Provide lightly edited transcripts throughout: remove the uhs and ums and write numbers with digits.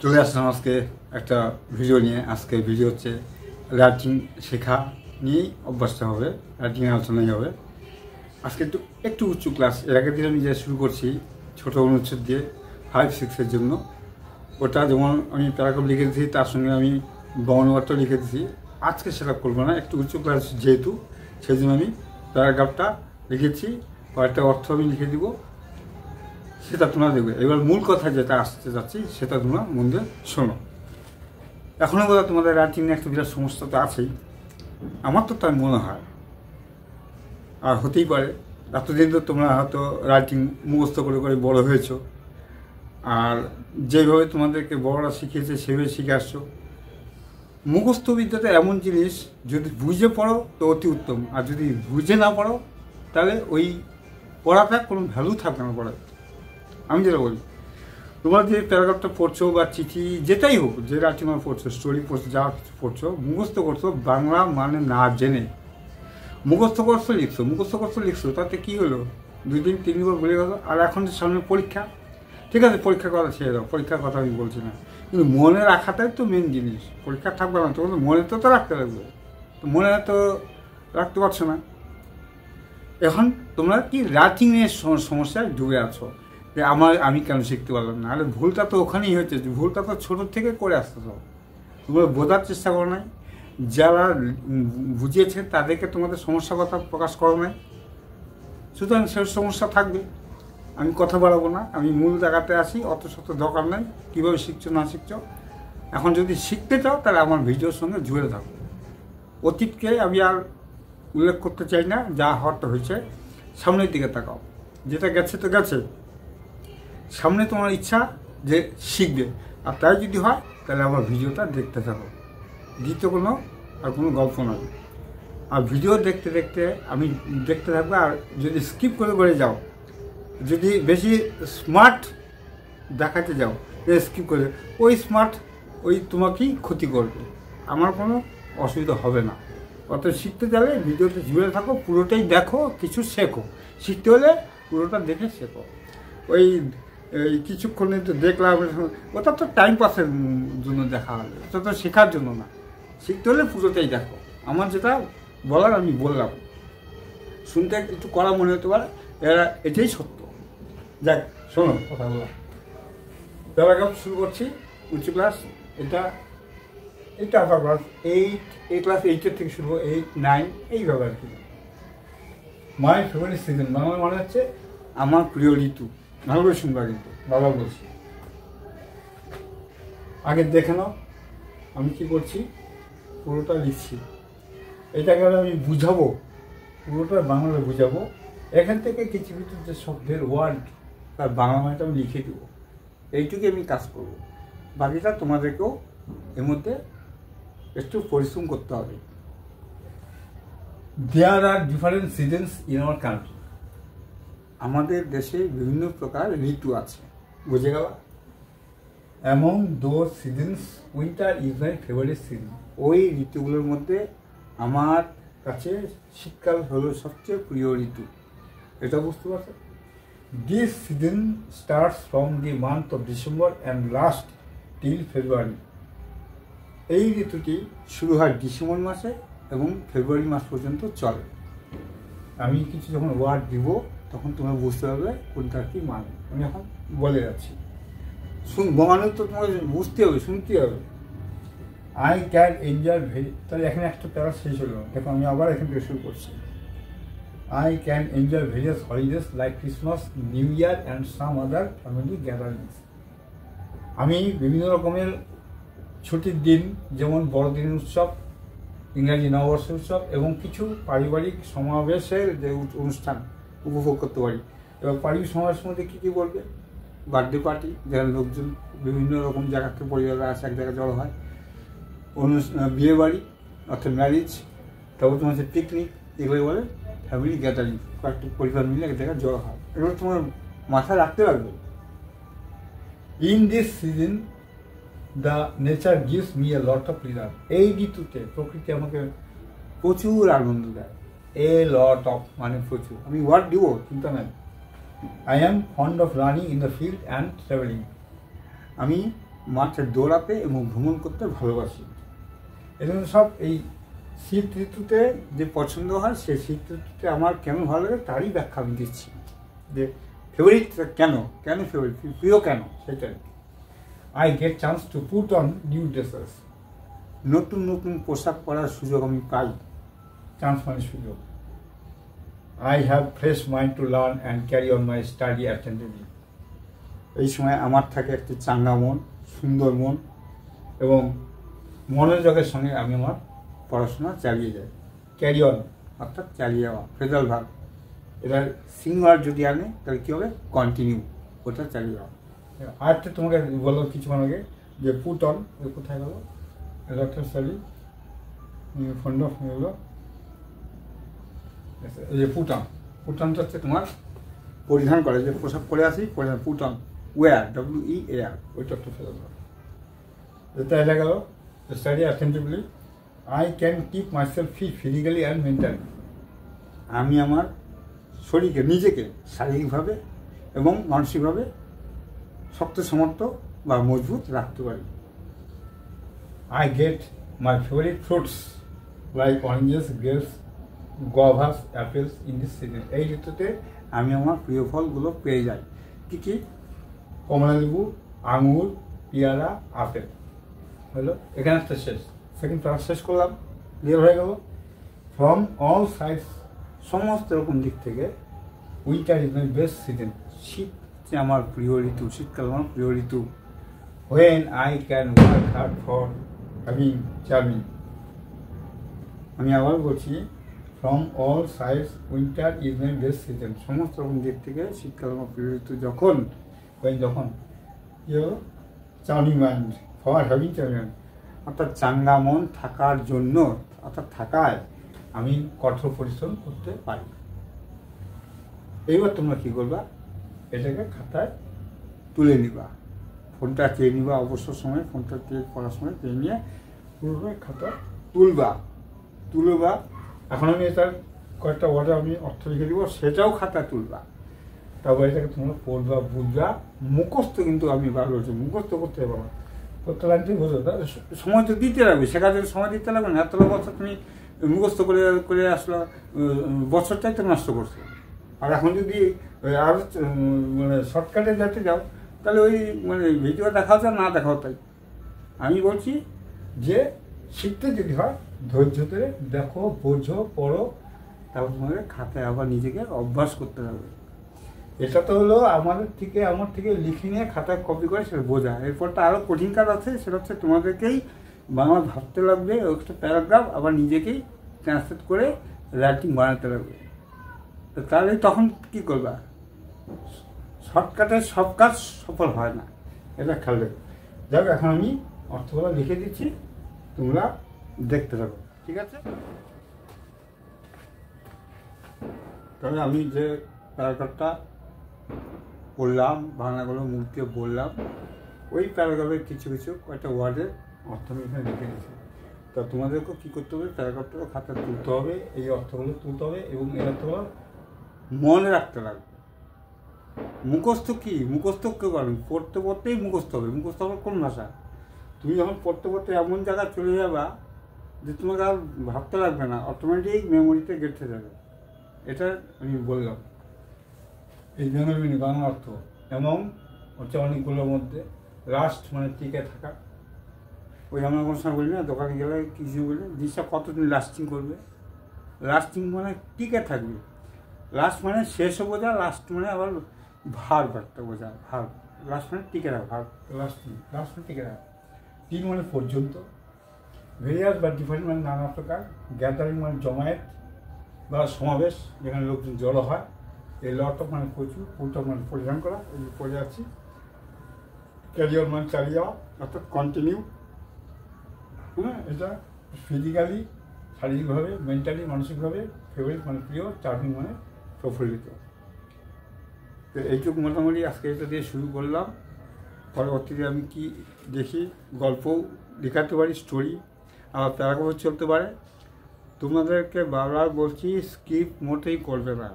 চলে আসলাম আজকে একটা ভিডিও নিয়ে। আজকে ভিডিও হচ্ছে রাইটিং শেখা নিয়েই অভ্যাসটা হবে, রাইটিং আলোচনাই হবে। আজকে একটু একটু উঁচু ক্লাস, এর আগের দিন আমি যে শুরু করছি ছোটো অনুচ্ছেদ দিয়ে 5-6-এর জন্য, ওটা যেমন আমি প্যারাগ্রাফ লিখে দিয়েছি, তার সঙ্গে আমি বর্ণমাত্রা লিখে দিয়েছি। আজকে সেটা করবো না, একটু উঁচু ক্লাস যেহেতু, সেই জন্য আমি প্যারাগ্রাফটা লিখেছি, কয়েকটা অর্থ আমি লিখে দিব, সেটা তোমরা দেখবে। এবার মূল কথা যেটা আসতে যাচ্ছি সেটা তোমরা মন দিয়ে শোনো। এখনও বোধ হয় তোমাদের রাইটিং নিয়ে একটা বিরাট সমস্যা তো আছেই, আমার তো তাই মনে হয়। আর হতেই পারে এতদিন তো তোমরা হয়তো রাইটিং মুখস্থ করে করে বড় হয়েছো, আর যেভাবে তোমাদেরকে বড়রা শিখিয়েছে সেভাবে শিখে আসছো। মুখস্থ বিদ্যাটা এমন জিনিস, যদি বুঝে পড়ো তো অতি উত্তম, আর যদি বুঝে না পড়ো তাহলে ওই পড়াটা কোনো ভ্যালু থাকবে না পড়ার। আমি যেটা বলি, তোমরা যে প্যারাগ্রাফটা পড়ছো বা চিঠি যেটাই হোক, যে রাইটিং পড়ছো, স্টোরি পড়ছো, যা কিছু পড়ছো, মুখস্থ করছো বাংলা মানে না জেনে। মুখস্থ করছো লিখছো, তাতে কী হলো? 2 দিন 3 দিন বলে গেলো। আর এখন যে সামনে পরীক্ষা, ঠিক আছে পরীক্ষার কথা ছেড়ে দাও, পরীক্ষার কথা আমি বলছি না, কিন্তু মনে রাখাটাই তো মেন জিনিস। পরীক্ষা থাকবে না, তোমাদের মনে তো রাখতে লাগবে, তো মনে তো রাখতে পারছো না। এখন তোমরা কি রাইটিং নিয়ে সমস্যায় ডুবে আছো, যে আমি কেন শিখতে পারলাম না। আরে ভুলটা তো ওখানেই হচ্ছে, ভুলটা তো ছোটো থেকে করে আসতেছ, তোমরা বোঝার চেষ্টা করো নাই। যারা বুঝিয়েছে তাদেরকে তোমাদের সমস্যার কথা প্রকাশ করো নাই, সুতরাং সে সমস্যা থাকবে। আমি কথা বাড়াবো না, আমি মূল জায়গাতে আসি, অত শত দরকার নাই কীভাবে শিখছো না শিখছো। এখন যদি শিখতে চাও তাহলে আমার ভিডিওর সঙ্গে জুড়ে থাকো। অতীতকে আমি আর উল্লেখ করতে চাই না, যা হওয়ারটা হয়েছে। সামনের দিকে তাকাও, যেটা গেছে তো গেছে, সামনে তোমার ইচ্ছা যে শিখবে, আর তাই যদি হয় তাহলে আমার ভিডিওটা দেখতে থাকো। দ্বিতীয় কোনো গল্প নয়। আর ভিডিও দেখতে দেখতে আমি দেখতে থাকবো, আর যদি স্কিপ করে করে যাও, যদি বেশি স্মার্ট দেখাতে যাও, স্কিপ করে, ওই স্মার্ট ওই তোমাকেই ক্ষতি করবে, আমার কোনো অসুবিধা হবে না। অত শিখতে গেলে ভিডিওতে জুড়ে থাকো, পুরোটাই দেখো, কিছু শেখো। শিখতে হলে পুরোটা দেখে শেখো। ওই কিছুক্ষণ তো দেখলাম, ওটা তো টাইম পাসের জন্য দেখা হবে, ওটা তো শেখার জন্য না। শিখতে হলে পুরোটাই দেখো। আমার যেটা বলার আমি বললাম, শুনতে একটু কড়া মনে হতে পারে, এটাই সত্য। যাক, শোনো কথা বলা। প্যারাগ্রাফ শুরু করছি, উঁচু ক্লাস। এটা আবার ক্লাস 8, এই ক্লাস 8-এর থেকে শুরু, 8, 9 এইভাবে আর কি। মাই ফেভারিট সিজন, বাংলা মানে হচ্ছে আমার প্রিয় ঋতু। ভালো করে শুনবা কিন্তু, বাবা বলছি। আগে দেখে নাও আমি কি করছি, পুরোটা লিখছি। এটাকে আমি বুঝাবো, পুরোটা বাংলা বুঝাবো। এখান থেকে কিছু কিছু যে শব্দের ওয়ার্ড তার বাংলা মানেটা আমি লিখে দেবো, এইটুকু আমি কাজ করব। বাকিটা তোমাদেরকেও এর মধ্যে একটু পরিশ্রম করতে হবে। There are different seasons in our country, আমাদের দেশে বিভিন্ন প্রকার ঋতু আছে, বুঝে গেল? Among those seasons winter is my favourite season, ওই ঋতুগুলোর মধ্যে আমার কাছে শীতকাল হলো সবচেয়ে প্রিয় ঋতু। এটা বুঝতে পারছো? This season starts from the month of December and last till February, এই ঋতুটি শুরু হয় ডিসেম্বর মাসে এবং ফেব্রুয়ারি মাস পর্যন্ত চলে। আমি কিছু যখন ওয়ার্ড দিব তখন তোমরা বুঝতে পারবে কোনটার কি মানে। আমি এখন বলে যাচ্ছি, মানে তো তোমাকে বুঝতে হবে, শুনতে হবে। আই ক্যান এনজয় তাহলে এখানে একটা প্যারা শেষ হলো। দেখো আমি আবার এখান থেকে শুরু করছি। I can enjoy various holidays like Christmas, New Year and some other family gatherings. আমি বিভিন্ন রকমের ছুটির দিন, যেমন বড়দিন উৎসব, ইংরাজি নববর্ষ উৎসব এবং কিছু পারিবারিক সমাবেশের যে অনুষ্ঠান উপভোগ করতে পারি। এবার পারিবারিক সমাবেশের মধ্যে কী কী বলবে? বার্থডে পার্টি, যারা লোকজন বিভিন্ন রকম জায়গা থেকে পরিবারে আসে, এক জায়গায় জড়ো হয়। বিয়ে বাড়ি অর্থাৎ ম্যারেজ, তারপর তোমার হচ্ছে পিকনিক, এগুলো বলে ফ্যামিলি গ্যাদারিং, কয়েকটি পরিবার মিলে এক জায়গায় জড়ো হয়। এগুলো তোমার মাথায় রাখতে পারবে। In this season the nature gives me a lot of pleasure, এই ঋতুতে প্রকৃতি আমাকে প্রচুর আনন্দ দেয়। এ লট অফ মানে প্রচুর, আমি ওয়ার্ড দিব চিন্তা নাই। I am fond of running in the field and traveling, আমি মাঠে দৌড়াতে এবং ভ্রমণ করতে ভালোবাসি। এজন্য সব এই শীত ঋতুতে যে পছন্দ হয় সেই শীত ঋতুতে আমার কেন ভালো লাগে তারই ব্যাখ্যা আমি দিচ্ছি, যে ফেভারিট কেন, কেন ফেভারিট, প্রিয় কেন, সেটাই। I get chance to put on new dresses, নতুন নতুন পোশাক পরার সুযোগ আমি পাই, চান্স মানে সুযোগ। I have fresh mind to learn and carry on my study attentively, এই সময় আমার থাকে একটি চাঙ্গা মন, সুন্দর মন এবং মনোযোগের সঙ্গে আমি আমার পড়াশোনা চালিয়ে যাই। ক্যারি অন অর্থাৎ চালিয়ে যাওয়া, ফ্রেজাল ভার্ব, এবার সিঙ্গুলার যদি আনে তাহলে কী হবে, কন্টিনিউ, ওটা চালিয়ে যাওয়া। আরেকটা তোমাকে বললো কিছুক্ষণ আগে যে পুট অন, কোথায় গেলো ডক্টর সালি ফন্ড অফ এগুলো, এই যে পুট অন, পুট অনটা হচ্ছে তোমার পরিধান করে, যে পোশাক পরে আসি পরিধান, পুট অন, ওয়ার, WEAR, ওইটা একটু ফেলে দেবো। এটা এটা গেল study attentively. I can keep myself fit physically and mentally, আমি আমার শরীরকে, নিজেকে শারীরিকভাবে এবং মানসিকভাবে শক্ত সমর্থ বা মজবুত রাখতে পারি। I get my favourite fruits like oranges, grapes, guavas, apples in this season, এই ঋতুতে আমি আমার প্রিয় ফলগুলো পেয়ে যাই। কী কী, কমলালেবু, আঙুর, পেয়ারা, আপেল। হলো এখানে একটা শেষ, সেকেন্ড ক্লাস শেষ করলাম, ক্লিয়ার হয়ে গেল। ফ্রম অল সাইডস, সমস্ত রকম দিক থেকে, winter is my best season, শীত যে আমার প্রিয় ঋতু, শীতকাল আমার প্রিয় ঋতু। When I can work hard for having charming, আমি আবার বলছি, from all sides winter is my best season, সমস্ত রকম দিক থেকে শীতকাল আমার প্রিয় ঋতু। যখন যখন কী হলো, charming mind for having charming, অর্থাৎ চাঙ্গা মন থাকার জন্য, অর্থাৎ থাকায় আমি কঠোর পরিশ্রম করতে পারি। এইবার তোমরা কী করবা, এটাকে খাতায় তুলে নিবা, ফোনটা চেয়ে নিবা, অবসর সময় ফোনটা চেয়ে পড়ার সময় চেয়ে নিয়ে পুরোপুরি খাতা তুলবা। এখন আমি এটার কয়েকটা ওয়ার্ডে আমি অর্থ লিখে দিব, সেটাও খাতা তুলবা, তারপর এটাকে তোমরা পড়বা, বুঝবা। মুখস্থ কিন্তু আমি ভালো হচ্ছে, মুখস্থ করতে পারবো, করতে লাগতে বোঝো, সময় তো দিতে লাগবে, শেখার সময় দিতে লাগবে না। এতটা বছর তুমি মুখস্থ করে আসলো, বছরটাই তো নষ্ট করছো। আর এখন যদি আরও মানে শর্টকাটে যেতে যাও তাহলে ওই মানে ভিডিও দেখাও যা না দেখাও তাই। আমি বলছি যে শিখতে যদি হয় ধৈর্য ধরে দেখো, বোঝো, পড়ো, তারপর তোমাকে খাতায় আবার নিজেকে অভ্যাস করতে হবে। এটা তো হলো আমার থেকে লিখে নিয়ে খাতায় কপি করে সেটা বোঝা। এরপরটা আরও কঠিন কাজ আছে, সেটা হচ্ছে তোমাদেরকেই বাংলা ভাবতে লাগবে, একটা প্যারাগ্রাফ আবার নিজেকেই ট্রান্সলেট করে রাইটিং বানাতে লাগবে। তো তাহলে তখন কী করবা, শর্টকাটে সব কাজ সফল হয় না, এটা খেয়াল রাখবে। যাক, এখন আমি অর্থগুলো লিখে দিচ্ছি, তোমরা দেখতে থাকো, ঠিক আছে? তবে আমি যে প্যারাগ্রাফটা বললাম, বাংলাগুলো মুখ দিয়ে বললাম, ওই প্যারাগ্রাফের কিছু কয়েকটা ওয়ার্ডের অর্থ আমি এখানে লিখে দিচ্ছি। তা তোমাদেরকেও কী করতে হবে, প্যারাগ্রাফটাকে খাতায় তুলতে হবে, এই অর্থগুলো তুলতে হবে এবং এই অর্থগুলো মনে রাখতে লাগবে। মুখস্থ কি, মুখস্থ কেউ পারবে, পড়তেই মুখস্থ হবে। মুখস্থ হবে কোন ভাষা? তুমি যখন পড়তে এমন জায়গায় চলে যাবা যে তোমাকে আর ভাবতে লাগবে না, অটোমেটিক মেমোরিতে গেঁথে যাবে। এটা আমি বললাম। এই জন্য বাংলা অর্থ এমন হচ্ছে অনেকগুলোর মধ্যে। লাস্ট মানে টিকে থাকা, ওই আমরা কোনো সময় বলি না, দোকানে গেলে কিছু বলি জিনিসটা কতদিন লাস্টিং করবে। লাস্টিং মানে টিকে থাকবে। লাস্ট মানে শেষও বোঝা, লাস্ট মানে আবার ভার্ব একটা বোঝা, ভার্ব। লাস্ট মানে টিকে রাখা, ভার্ব লাস্ট মানে টিকে রাখা। তিন মানে পর্যন্ত। ভেরিয়াস বা ডিফারেন্ট মানে নানা প্রকার। গ্যাদারিং মানে জমায়েত বা সমাবেশ, যেখানে লোকজন জড়ো হয়। এই লটক মানে প্রচুর, পুটক মানে পরিধান করা, এই যে পড়ে যাচ্ছি। ক্যারিয়ার মানে চালিয়ে যাওয়া, অর্থাৎ কন্টিনিউ। হ্যাঁ, এটা ফিজিক্যালি শারীরিকভাবে, মেন্টালি মানসিকভাবে। ফেভারিট মানে প্রিয়, চার্মিং মানে প্রফুল্লিত। তো এইটুকু মোটামুটি আজকে এটা দিয়ে শুরু করলাম। পরবর্তীতে আমি কি দেখি, গল্পও দেখাতে পারি, স্টোরি, আবার প্যারাগ্রাফ চলতে পারে। তোমাদেরকে বারবার বলছি, স্কিপ মোটেই করবে না।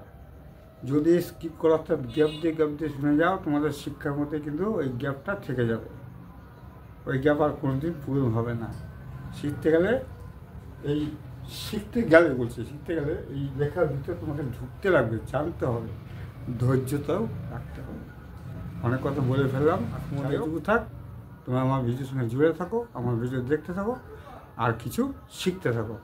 যদি স্কিপ করার গ্যাপ দিয়ে শুনে যাও, তোমাদের শিক্ষার মধ্যে কিন্তু ওই গ্যাপটা থেকে যাবে। ওই গ্যাপ আর কোনোদিন পূরণ হবে না। শিখতে গেলে শিখতে গেলে এই লেখার ভিতরে তোমাকে ঢুকতে লাগবে, জানতে হবে, ধৈর্যটাও রাখতে হবে। অনেক কথা বলে ফেললাম, এটুকু থাক। তোমরা আমার ভিডিওর সঙ্গে জুড়ে থাকো, আমার ভিডিও দেখতে থাকো, আর কিছু শিখতে থাকো।